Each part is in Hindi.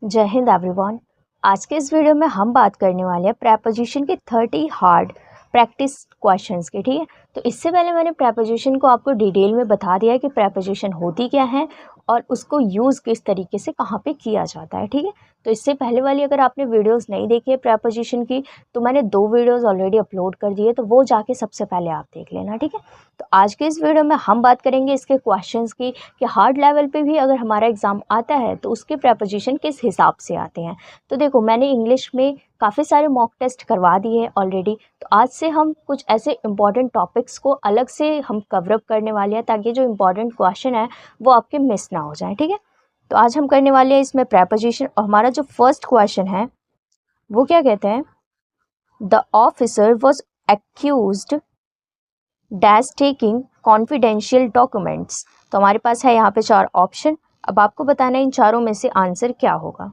जय हिंद एवरीवन। आज के इस वीडियो में हम बात करने वाले हैं प्रेपोजिशन के 30 हार्ड प्रैक्टिस क्वेश्चंस के। ठीक है, तो इससे पहले मैंने प्रेपोजिशन को आपको डिटेल में बता दिया है कि प्रेपोजिशन होती क्या है और उसको यूज़ किस तरीके से कहाँ पे किया जाता है। ठीक है, तो इससे पहले वाली अगर आपने वीडियोस नहीं देखी है प्रेपोजिशन की तो मैंने 2 वीडियोस ऑलरेडी अपलोड कर दिए, तो वो जाके सबसे पहले आप देख लेना। ठीक है, तो आज के इस वीडियो में हम बात करेंगे इसके क्वेश्चंस की कि हार्ड लेवल पे भी अगर हमारा एग्ज़ाम आता है तो उसके प्रेपोजिशन किस हिसाब से आते हैं। तो देखो, मैंने इंग्लिश में काफ़ी सारे मॉक टेस्ट करवा दिए हैं ऑलरेडी, तो आज से हम कुछ ऐसे इंपॉर्टेंट टॉपिक्स को अलग से हम कवरअप करने वाले हैं ताकि जो इंपॉर्टेंट क्वेश्चन है वो आपके मिस ना हो जाए। ठीक है, तो आज हम करने वाले हैं इसमें प्रेपोजिशन, और हमारा जो फर्स्ट क्वेश्चन है वो क्या कहते हैं, the officer was accused dash taking confidential documents. तो हमारे पास है यहाँ पे 4 ऑप्शन। अब आपको बताना है इन चारों में से आंसर क्या होगा।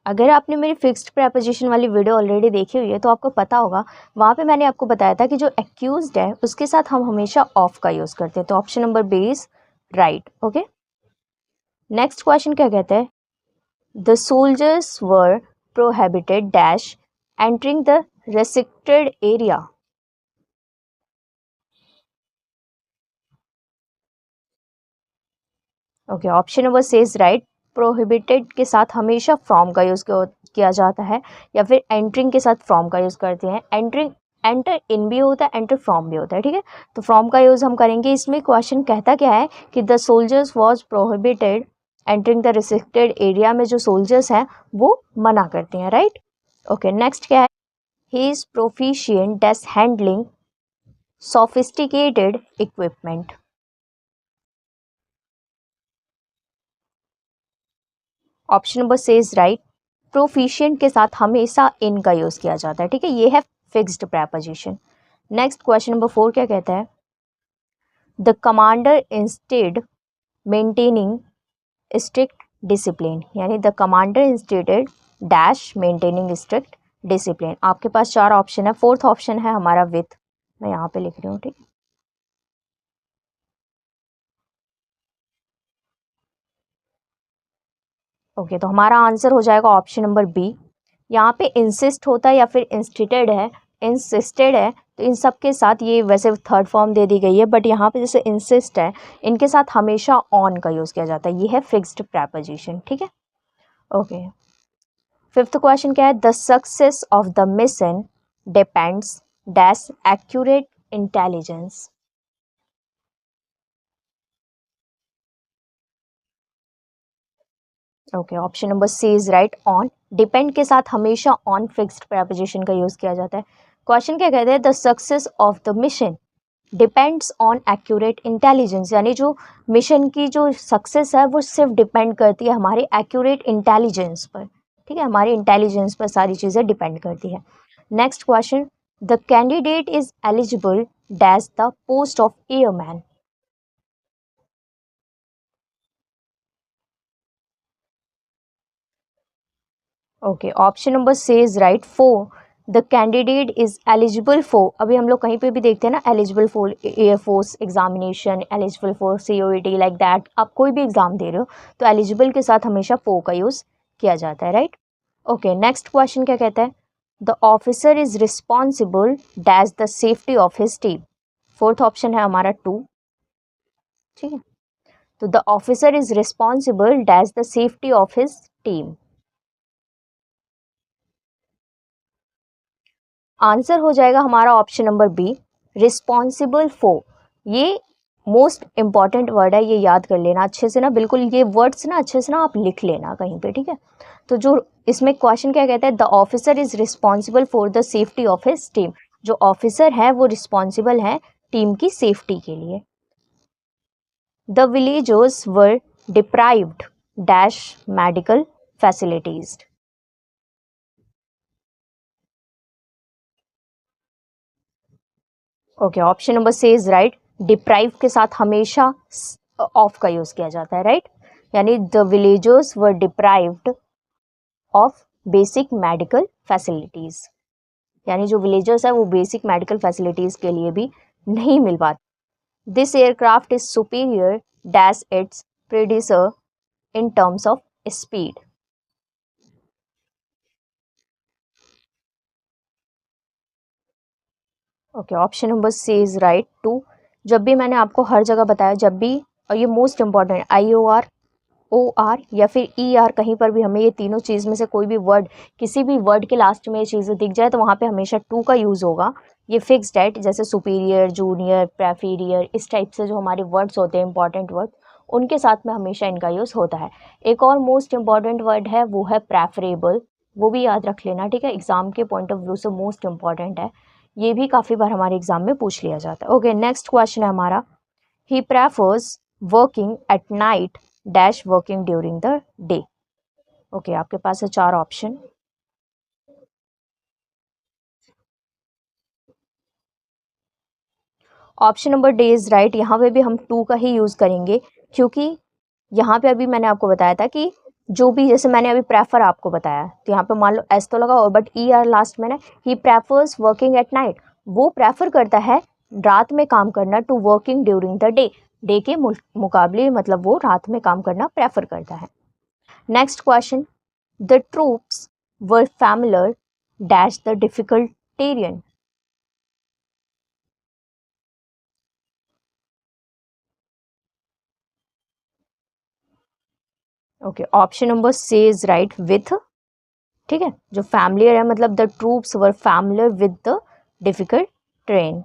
अगर आपने मेरी फिक्स्ड प्रेपोजिशन वाली वीडियो ऑलरेडी देखी हुई है तो आपको पता होगा, वहाँ पे मैंने आपको बताया था कि जो एक्यूज्ड है उसके साथ हम हमेशा ऑफ का यूज़ करते हैं। तो option number B is right. Okay, next question क्या कहता है, the soldiers were prohibited dash entering the restricted area. Okay, option number C is right. Prohibited के साथ हमेशा फ्रॉम का यूज़ किया जाता है, या फिर एंटरिंग के साथ फ्रॉम का यूज़ करते हैं। एंटरिंग, एंटर इन भी होता है, एंटर फ्रॉम भी होता है। ठीक है, तो फ्रॉम का यूज़ हम करेंगे। इसमें क्वेश्चन कहता क्या है कि the soldiers was prohibited entering the restricted area में जो सोल्जर्स हैं वो मना करते हैं। राइट। ओके, नेक्स्ट क्या है, he is proficient dash handling sophisticated equipment. Option number C is right. Proficient के साथ हमेशा इन का यूज़ किया जाता है। ठीक है, ये है fixed preposition. Next question number 4 क्या कहता है, the commander instead maintaining strict discipline, यानी the commander instated dash maintaining strict discipline. आपके पास 4 ऑप्शन है, फोर्थ ऑप्शन है हमारा विथ। मैं यहाँ पे लिख रही हूँ। ठीक है, ओके, तो हमारा आंसर हो जाएगा ऑप्शन नंबर बी। यहाँ पे इंसिस्ट होता है या फिर इंस्टिटेड है, इंसिस्टेड है, तो इन सब के साथ ये वैसे थर्ड फॉर्म दे दी गई है, बट यहाँ पे जैसे इंसिस्ट है इनके साथ हमेशा ऑन का यूज़ किया जाता है। ये है फिक्स्ड प्रेपोजिशन। ठीक है, ओके। फिफ्थ क्वेश्चन क्या है, the success of the mission depends dash accurate intelligence. Okay, option number C is right, on. Depend के साथ हमेशा ऑन फिक्स्ड प्रेपोजिशन का यूज़ किया जाता है। क्वेश्चन क्या कहते हैं, the success of the mission depends on accurate intelligence, यानी जो मिशन की जो सक्सेस है वो सिर्फ डिपेंड करती है हमारे एक्यूरेट इंटेलिजेंस पर। ठीक है, हमारी इंटेलिजेंस पर सारी चीज़ें डिपेंड करती है। Next question, the candidate is eligible dash the post of airman. Okay, option number C is right, four. The candidate is eligible for, अभी हम लोग कहीं पे भी देखते हैं ना, eligible for air force examination, eligible for COET, like that. आप कोई भी एग्जाम दे रहे हो तो एलिजिबल के साथ हमेशा फॉर का यूज़ किया जाता है। राइट। ओके, नेक्स्ट क्वेश्चन क्या कहता है, the officer is responsible dash the safety of his team. Fourth option है हमारा 2। ठीक है, तो the officer is responsible dash the safety of his team. Answer हो जाएगा हमारा option number B, responsible for. ये मोस्ट इंपॉर्टेंट वर्ड है, ये याद कर लेना अच्छे से ना, बिल्कुल ये वर्ड्स ना अच्छे से ना आप लिख लेना कहीं पे। ठीक है, तो जो इसमें क्वेश्चन क्या कहता है, the officer is responsible for the safety of his team. जो ऑफिसर है वो रिस्पॉन्सिबल है टीम की सेफ्टी के लिए। The villagers were deprived dash medical facilities. Okay, option number C is right. Deprive के साथ हमेशा ऑफ का यूज किया जाता है। राइट, यानी the villagers were deprived of basic medical facilities. यानी जो विलेजर्स है वो बेसिक मेडिकल फैसिलिटीज़ के लिए भी नहीं मिल पाती। This aircraft is superior dash its predecessor in terms of speed. Okay, option number C is right to. जब भी मैंने आपको हर जगह बताया, जब भी, और ये मोस्ट इंपॉर्टेंट, IOR, OR या फिर ER, कहीं पर भी हमें ये तीनों चीज़ में से कोई भी वर्ड, किसी भी वर्ड के लास्ट में ये चीज़ें दिख जाए तो वहाँ पे हमेशा टू का यूज़ होगा। ये फिक्स्ड है, जैसे सुपीरियर, जूनियर, प्रेफीरियर, इस टाइप से जो हमारे वर्ड्स होते हैं इंपॉर्टेंट वर्ड, उनके साथ में हमेशा इनका यूज़ होता है। एक और मोस्ट इंपॉर्टेंट वर्ड है, वो है प्रेफरेबल, वो भी याद रख लेना, ठीक है, एग्जाम के पॉइंट ऑफ व्यू से मोस्ट इंपॉर्टेंट है, ये भी काफ़ी बार हमारे एग्जाम में पूछ लिया जाता है। ओके, नेक्स्ट क्वेश्चन है हमारा, ही prefers working at night dash working during the day. Okay, आपके पास है 4 option. Option number D is right. यहाँ पे भी हम टू का ही यूज़ करेंगे, क्योंकि यहाँ पे अभी मैंने आपको बताया था कि जो भी, जैसे मैंने अभी प्रेफर आपको बताया, तो यहाँ पे मान लो एस तो लगा, और बट ER लास्ट में ना, he prefers working at night, वो प्रेफर करता है रात में काम करना, to working during the day, day के मुकाबले, मतलब वो रात में काम करना प्रेफर करता है। Next question, the troops were familiar dash the difficult terrain. Okay, option number C is right with, ठीक है, जो फैमिलियर है मतलब the troops were familiar with the difficult train.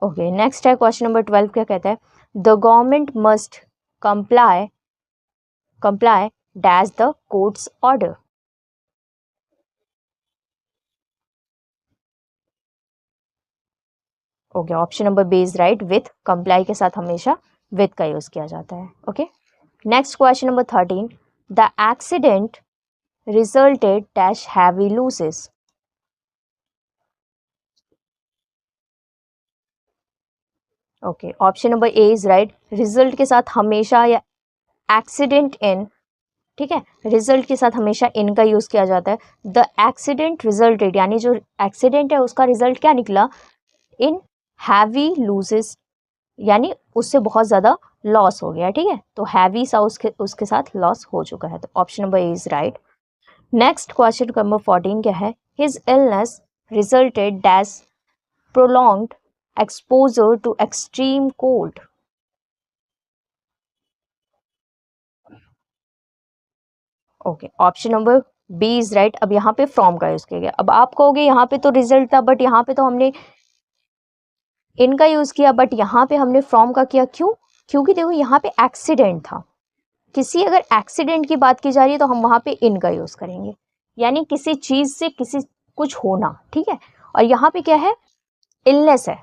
Okay, next है क्वेश्चन नंबर 12, क्या कहता है, the government must comply comply dash the court's order. Okay, option number B is right with, comply के साथ हमेशा विथ का यूज किया जाता है। Okay, next question number 13, the accident resulted dash heavy loses. Okay, option number A is right, result के साथ हमेशा, या एक्सीडेंट इन, ठीक है, रिजल्ट के साथ हमेशा इन का यूज किया जाता है। द एक्सीडेंट रिजल्टेड, यानी जो एक्सीडेंट है उसका रिजल्ट क्या निकला, इन हैवी लूजेस, यानी उससे बहुत ज्यादा लॉस हो गया, ठीक है, तो हैवी सा उसके साथ लॉस हो चुका है, तो option number A is right. Next question number 14 क्या है, his illness resulted dash prolonged exposure to extreme cold. Okay, option number B is right. अब यहाँ पे फ्रॉम का यूज किया गया, अब आप कहोगे यहाँ पे तो रिजल्ट था, बट यहाँ पे तो हमने इनका यूज किया, बट यहाँ पे हमने फ्रॉम का किया, क्यों, क्योंकि देखो यहाँ पे एक्सीडेंट था, किसी अगर एक्सीडेंट की बात की जा रही है तो हम वहाँ पे इन का यूज करेंगे, यानी किसी चीज से किसी कुछ होना, ठीक है, और यहाँ पे क्या है, इलनेस है,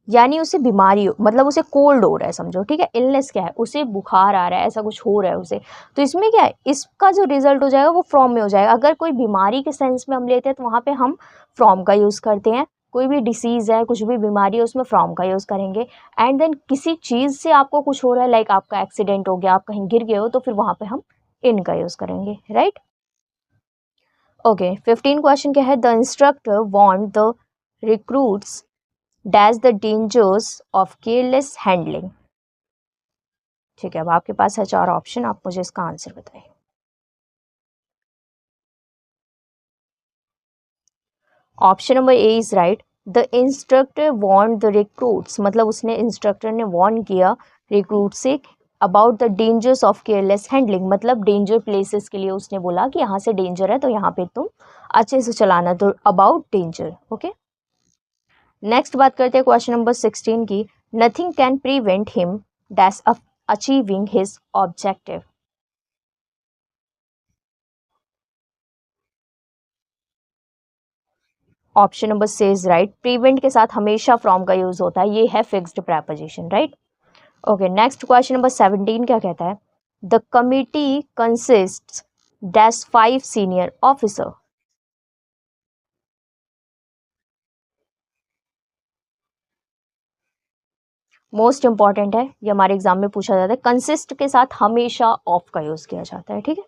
यानी उसे बीमारी हो, मतलब उसे कोल्ड हो रहा है, समझो, ठीक है, इलनेस क्या है, उसे बुखार आ रहा है, ऐसा कुछ हो रहा है उसे, तो इसमें क्या है, इसका जो रिजल्ट हो जाएगा वो फ्रॉम में हो जाएगा। अगर कोई बीमारी के सेंस में हम लेते हैं तो वहाँ पे हम फ्रॉम का यूज़ करते हैं, कोई भी डिसीज़ है, कुछ भी बीमारी है, उसमें फ्रॉम का यूज़ करेंगे। एंड देन किसी चीज़ से आपको कुछ हो रहा है, लाइक आपका एक्सीडेंट हो गया, आप कहीं गिर गए हो, तो फिर वहाँ पे हम इन का यूज़ करेंगे, राइट। ओके, 15 क्वेश्चन क्या है, the instructor warned the recruits dash the dangers of careless handling. ठीक है, अब आपके पास है 4 ऑप्शन, आप मुझे इसका आंसर बताएं। Option number A is right, the instructor warn the recruits, मतलब उसने, इंस्ट्रक्टर ने वार्न किया रिक्रूट से about the dangers of careless handling, मतलब डेंजर प्लेसेस के लिए उसने बोला कि यहाँ से डेंजर है तो यहाँ पे तुम अच्छे से चलाना, तो अबाउट डेंजर। ओके, नेक्स्ट बात करते हैं क्वेश्चन नंबर 16 की, nothing can prevent him dash achieving his objective. Option number से इज राइट, प्रिवेंट के साथ हमेशा फ्रॉम का यूज होता है, ये है fixed preposition, right. Okay, next question number 17 क्या कहता है, the committee consists dash 5 senior officer. Most important है, ये हमारे एग्जाम में पूछा जाता है, कंसिस्ट के साथ हमेशा ऑफ का यूज किया जाता है, ठीक है।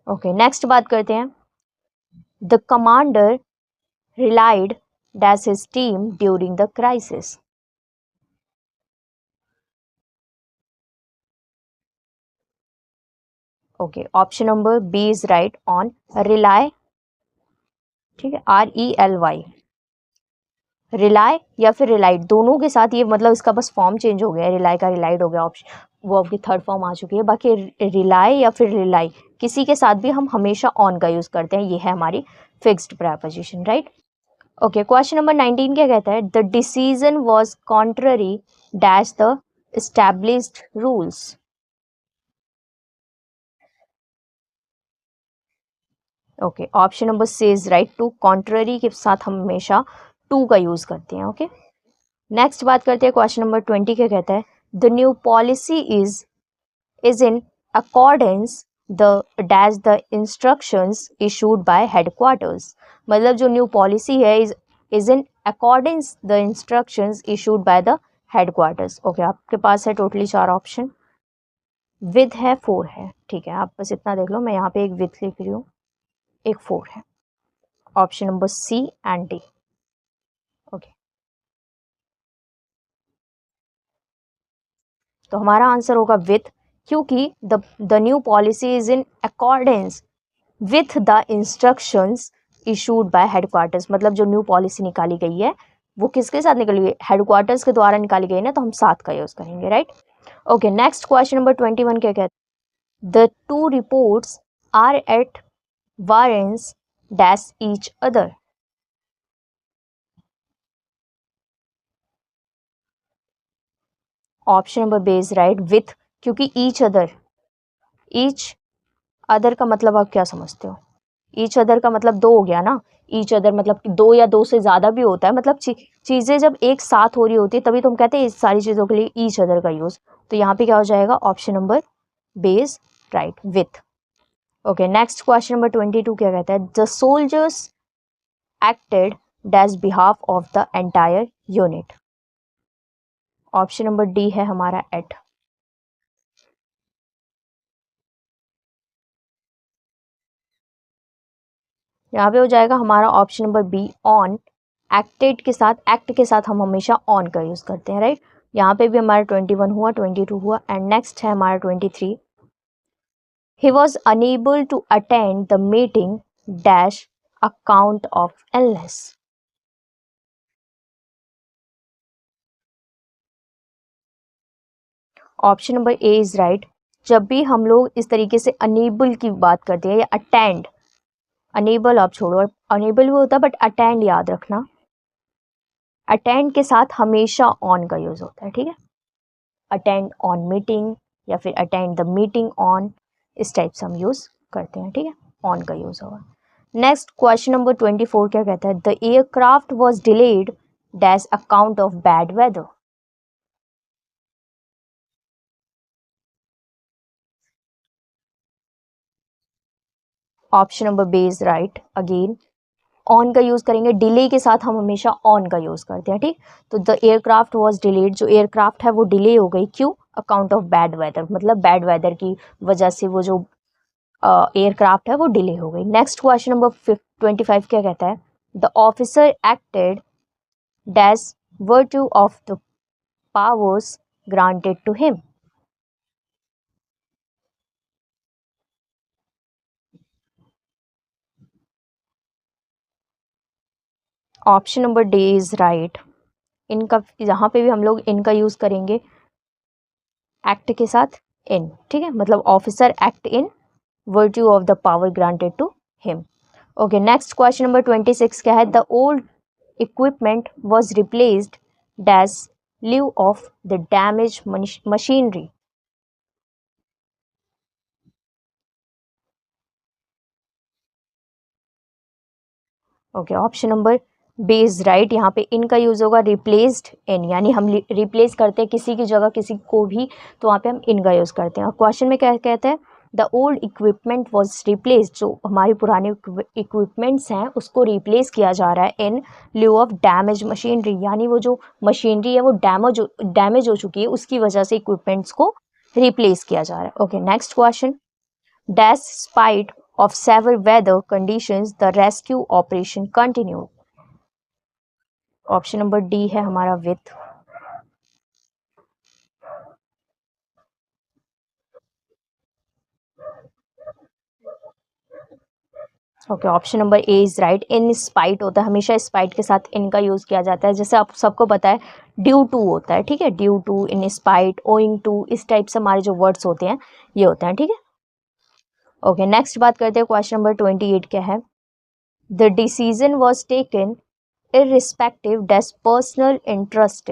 ओके, नेक्स्ट बात करते हैं, the commander relied dash his team during the crisis? Okay, option number B is right on rely. ठीक है, RELY, रिलाई या फिर रिलाइड, दोनों के साथ ये मतलब इसका बस फॉर्म चेंज हो गया है, रिलाई का रिलाइड हो गया, ऑप्शन वो आपकी थर्ड फॉर्म आ चुकी है। बाकी रिलाई या फिर रिलाई किसी के साथ भी हम हमेशा ऑन का यूज करते हैं, ये है हमारी fixed preposition, right. Okay, question number 19 क्या कहता है, the decision was contrary dash the established rules. Okay, option number C is right to, contrary के साथ हम हमेशा टू का यूज करते हैं। ओके, नेक्स्ट बात करते हैं, क्वेश्चन नंबर 20 क्या कहता है, the new policy is in accordance the dash the instructions issued by headquarters. मतलब जो न्यू पॉलिसी है is in accordance the instructions issued by the headquarters. Okay, आपके पास है टोटली 4 ऑप्शन, विद है 4 है, ठीक है, आप बस इतना देख लो, मैं यहाँ पे एक विद लिख रही हूँ, एक 4 है, option number C and D. Okay, तो हमारा आंसर होगा विथ, क्योंकि the new policy is in accordance with the instructions issued by headquarters. मतलब जो न्यू पॉलिसी निकाली गई है वो किसके साथ निकली गई, हेडक्वार्टर्स के द्वारा निकाली गई ना, तो हम साथ का यूज करेंगे, right. Okay, next question number 21 क्या कहते हैं, the two reports are at variance dash each other। Option number B is right with, क्योंकि ईच अदर का मतलब आप क्या समझते हो, ईच अदर का मतलब दो हो गया ना, ईच अदर मतलब दो या दो से ज्यादा भी होता है, मतलब चीजें जब एक साथ हो रही होती है तभी तो हम कहते हैं इस सारी चीजों के लिए ईच अदर का यूज। तो यहाँ पे क्या हो जाएगा, option number B is right with. Okay, next question number 22 क्या कहता है, the soldiers acted dash behalf of the entire unit. Option number D है हमारा एट। यहाँ पे हो जाएगा हमारा option number B on, acted के साथ, एक्ट के साथ हम हमेशा ऑन का यूज करते हैं, राइट। यहाँ पे भी हमारा 21 हुआ, 22 हुआ, एंड नेक्स्ट है हमारा 23, he was unable to attend the meeting dash account of illness. Option number A is right, जब भी हम लोग इस तरीके से अनेबल की बात करते हैं या अटेंड, अनेबल आप छोड़ो, अनेबल भी होता है बट अटेंड याद रखना, अटेंड के साथ हमेशा ऑन का यूज होता है, ठीक है, अटेंड ऑन मीटिंग या फिर अटेंड द मीटिंग ऑन, इस टाइप से हम यूज करते हैं, ठीक है, ऑन का यूज होगा। नेक्स्ट क्वेश्चन नंबर 24 क्या कहता है, the aircraft was delayed dash account of bad weather. Option number B is right, again on का यूज करेंगे, डिले के साथ हम हमेशा ऑन का यूज करते हैं, ठीक। तो द एयरक्राफ्ट वॉज डिलेड, जो एयरक्राफ्ट है वो डिले हो गई, क्यों, अकाउंट ऑफ बैड वेदर, मतलब बैड वेदर की वजह से वो जो एयरक्राफ्ट है वो डिले हो गई। नेक्स्ट क्वेश्चन नंबर 25 क्या कहता है, the officer acted dash virtue of the powers granted to him. Option number D is right, इनका यहाँ पे भी हम लोग इनका यूज करेंगे एक्ट के साथ इन, ठीक है, मतलब officer act in virtue of the power granted to him. Okay, next question number 26 क्या है, the old equipment was replaced dash lieu of the damaged machinery। Okay, option number B is right, यहाँ पे इनका यूज होगा रिप्लेस्ड इन, यानी हम रिप्लेस करते हैं किसी की जगह किसी को भी, तो वहाँ पे हम इनका यूज करते हैं। और क्वेश्चन में क्या कहते हैं, the old equipment was replaced, जो हमारी पुराने इक्विपमेंट्स हैं उसको रिप्लेस किया जा रहा है इन ल्यू ऑफ डैमेज मशीनरी, यानी वो जो मशीनरी है वो डैमेज हो चुकी है, उसकी वजह से इक्विपमेंट्स को रिप्लेस किया जा रहा है। Okay, next question, despite of severe weather conditions the rescue operation continued। Option number D है हमारा with. Okay, option number A is right. In spite होता है, हमेशा स्पाइट के साथ इन का यूज़ किया जाता है, जैसे आप सबको पता है ड्यू टू होता है, ठीक है, due to, in spite, owing to, इस टाइप से हमारे जो वर्ड्स होते हैं ये होते हैं, ठीक है। ओके, नेक्स्ट बात करते हैं, क्वेश्चन नंबर 28 क्या है। The decision was taken irrespective dash personal interest.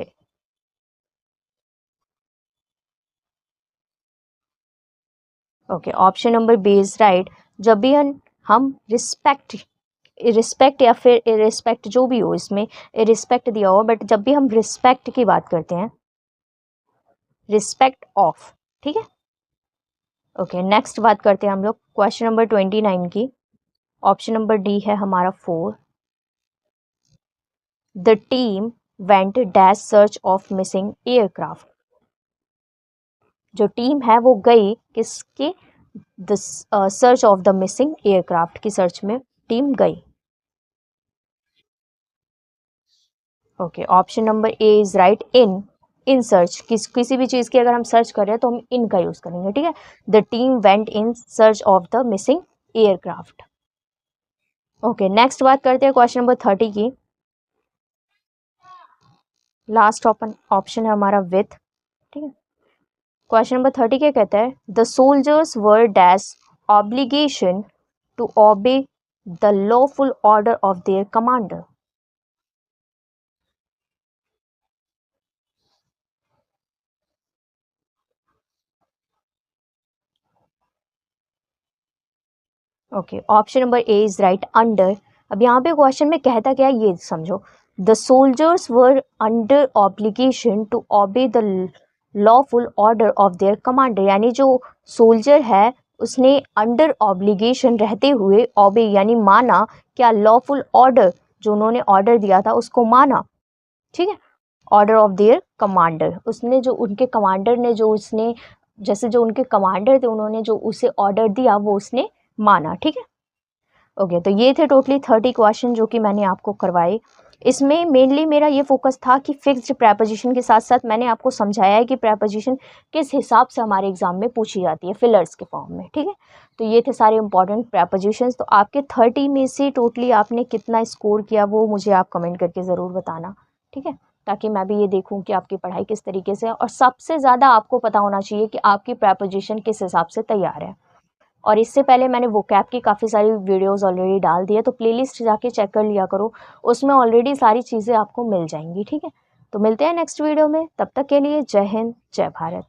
Okay, option number B is right. जब भी हम रिस्पेक्ट या फिर इरिस्पेक्ट जो भी हो, इसमें इरिस्पेक्ट दिया हो, बट जब भी हम रिस्पेक्ट की बात करते हैं, रिस्पेक्ट ऑफ, ठीक है। ओके, नेक्स्ट बात करते हैं हम लोग क्वेश्चन नंबर 29 की। ऑप्शन नंबर डी है हमारा 4। The team went dash search of missing aircraft. जो टीम है वो गई किसके, the search of the missing aircraft की सर्च में टीम गई। Okay, option number A is right. In search, किसी भी चीज़ की अगर हम सर्च कर रहे हैं तो हम इन का यूज़ करेंगे, ठीक है। The team went in search of the missing aircraft. Okay, next बात करते हैं क्वेश्चन नंबर 30 की। लास्ट ऑप्शन है हमारा विथ, ठीक है। क्वेश्चन नंबर 30 क्या कहता है। The soldiers were dash obligation to obey the lawful order of their commander. Okay, option number A is right, under. अब यहाँ पे क्वेश्चन में कहता क्या है ये समझो। The soldiers were under obligation to obey the lawful order of their commander, यानी जो सोल्जर है उसने अंडर ऑब्लिगेशन रहते हुए ओबे यानी माना, क्या, लॉफुल ऑर्डर, जो उन्होंने ऑर्डर दिया था उसको माना, ठीक है। ऑर्डर ऑफ देयर कमांडर, उसने जो उनके कमांडर ने जो उसने जैसे जो उनके कमांडर थे उन्होंने जो उसे ऑर्डर दिया वो उसने माना, ठीक है। ओके, तो ये थे टोटली 30 क्वेश्चन जो कि मैंने आपको करवाए। इसमें मेनली मेरा ये फोकस था कि फिक्स्ड प्रेपोजिशन के साथ साथ मैंने आपको समझाया है कि प्रेपोजिशन किस हिसाब से हमारे एग्जाम में पूछी जाती है, फिलर्स के फॉर्म में, ठीक है। तो ये थे सारे इंपॉर्टेंट प्रेपोजिशंस। तो आपके 30 में से टोटली आपने कितना स्कोर किया वो मुझे आप कमेंट करके ज़रूर बताना, ठीक है, ताकि मैं भी ये देखूं कि आपकी पढ़ाई किस तरीके से है। और सबसे ज़्यादा आपको पता होना चाहिए कि आपकी प्रेपोजिशन किस हिसाब से तैयार है। और इससे पहले मैंने वोकैब की काफ़ी सारी वीडियोस ऑलरेडी डाल दी है, तो प्लेलिस्ट जाके चेक कर लिया करो, उसमें ऑलरेडी सारी चीज़ें आपको मिल जाएंगी, ठीक है। तो मिलते हैं नेक्स्ट वीडियो में, तब तक के लिए जय हिंद, जय भारत।